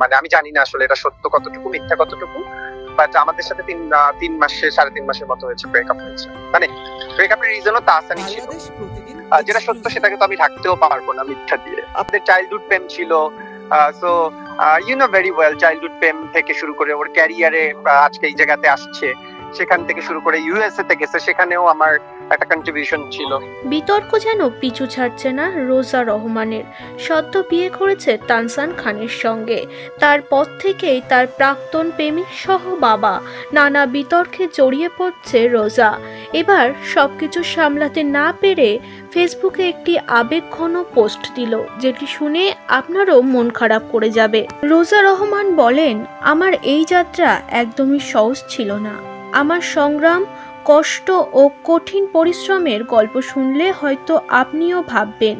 মানে আমি জানি না আসলে এটা সত্য কতটুকু মিথ্যা কতটুকু, বাট আমাদের সাথে 3 মাসের মতো হয়েছে, ব্রেকআপ হয়েছে। মানে ব্রেকআপের রিজনও তাহসানি ছিল, যেটা সত্য সেটাকে তো আমি ঢাকতেও পারবো না মিথ্যা দিয়ে। আমাদের চাইল্ডহুড প্রেম ছিল, so you know very well, childhood প্রেম থেকে শুরু করে ওর ক্যারিয়ারে আজকে এই জায়গাতে আসছে, সেখান থেকে শুরু করে ইউএসএ তে গেছে, সেখানেও আমার একটা কন্ট্রিবিউশন ছিল। বিতর্ক যেন পিছু ছাড়ছে না রোজা রহমানের। সদ্য বিয়ে করেছে তানসান খানের সঙ্গে, তারপর থেকেই তার প্রাক্তন প্রেমিক সহ বাবা নানা বিতর্কে জড়িয়ে পড়ছে রোজা। এবার সবকিছু সামলাতে না পেরে ফেসবুকে একটি আবেগঘন পোস্ট দিল, যেটি শুনে আপনারও মন খারাপ করে যাবে। রোজা রহমান বলেন, আমার এই যাত্রা একদমই সহজ ছিল না। আমার সংগ্রাম, কষ্ট ও কঠিন পরিশ্রমের গল্প শুনলে হয়তো আপনিও ভাববেন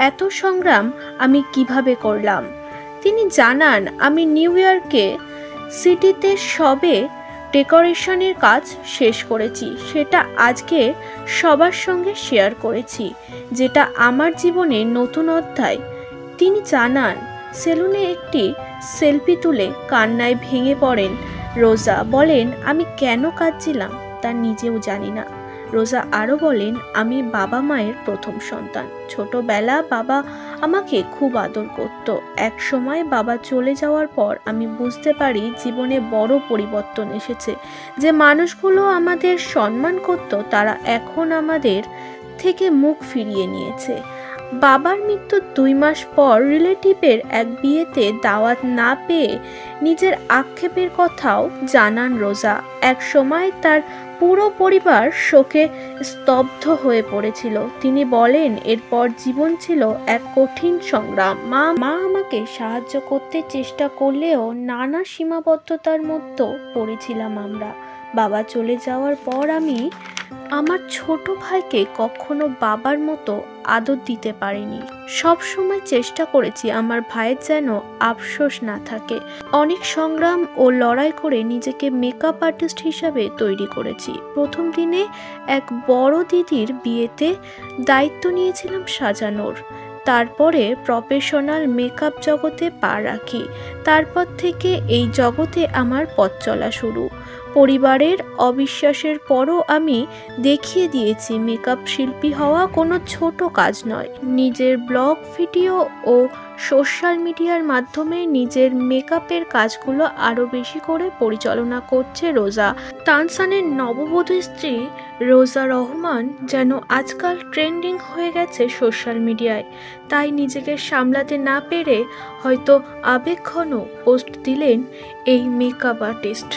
এত সংগ্রাম আমি কিভাবে করলাম। তিনি জানান, আমি নিউ ইয়র্কে সিটিতে সবে ডেকোরেশনের কাজ শেষ করেছি, সেটা আজকে সবার সঙ্গে শেয়ার করেছি, যেটা আমার জীবনে নতুন অধ্যায়। তিনি জানান, সেলুনে একটি সেলফি তুলে কান্নায় ভেঙে পড়েন রোজা। বলেন, আমি কেন কাঁদছিলাম তা নিজেও জানি না। রোজা আরও বলেন, আমি বাবা মায়ের প্রথম সন্তান। ছোটবেলা বাবা আমাকে খুব আদর করত। এক সময় বাবা চলে যাওয়ার পর আমি বুঝতে পারি জীবনে বড় পরিবর্তন এসেছে। যে মানুষগুলো আমাদের সম্মান করত তারা এখন আমাদের থেকে মুখ ফিরিয়ে নিয়েছে। বাবার মৃত্যুর 2 মাস পর রিলেটিভের এক বিয়েতে দাওয়াত না পেয়ে নিজের আক্ষেপের কথাও জানান রোজা। এক সময় তার পুরো পরিবার শোকে স্তব্ধ হয়ে পড়েছিল। তিনি বলেন, এরপর জীবন ছিল এক কঠিন সংগ্রাম। মা আমাকে সাহায্য করতে চেষ্টা করলেও নানা সীমাবদ্ধতার মধ্যে পড়েছিলাম আমরা। বাবা চলে যাওয়ার পর আমি আমার ছোট ভাইকে কখনো বাবার মতো আদর দিতে পারিনি। সব সময় চেষ্টা করেছি আমার ভাইয়ের যেন আফসোস না থাকে। অনেক সংগ্রাম ও লড়াই করে নিজেকে মেকআপ আর্টিস্ট হিসাবে তৈরি করেছি। প্রথম দিনে এক বড় দিদির বিয়েতে দায়িত্ব নিয়েছিলাম সাজানোর। তারপরে প্রফেশনাল মেকআপ জগতে পা রাখি। তারপর থেকে এই জগতে আমার পথ চলা শুরু। পরিবারের অবিশ্বাসের পরও আমি দেখিয়ে দিয়েছি মেকআপ শিল্পী হওয়া কোনো ছোট কাজ নয়। নিজের ব্লগ, ভিডিও ও সোশ্যাল মিডিয়ার মাধ্যমে নিজের মেকআপের কাজগুলো আরও বেশি করে পরিচালনা করছে রোজা। তানসানের নববধূ স্ত্রী রোজা রহমান যেন আজকাল ট্রেন্ডিং হয়ে গেছে সোশ্যাল মিডিয়ায়। তাই নিজেকে সামলাতে না পেরে হয়তো আবেগঘন পোস্ট দিলেন এই মেকআপ আর্টিস্ট।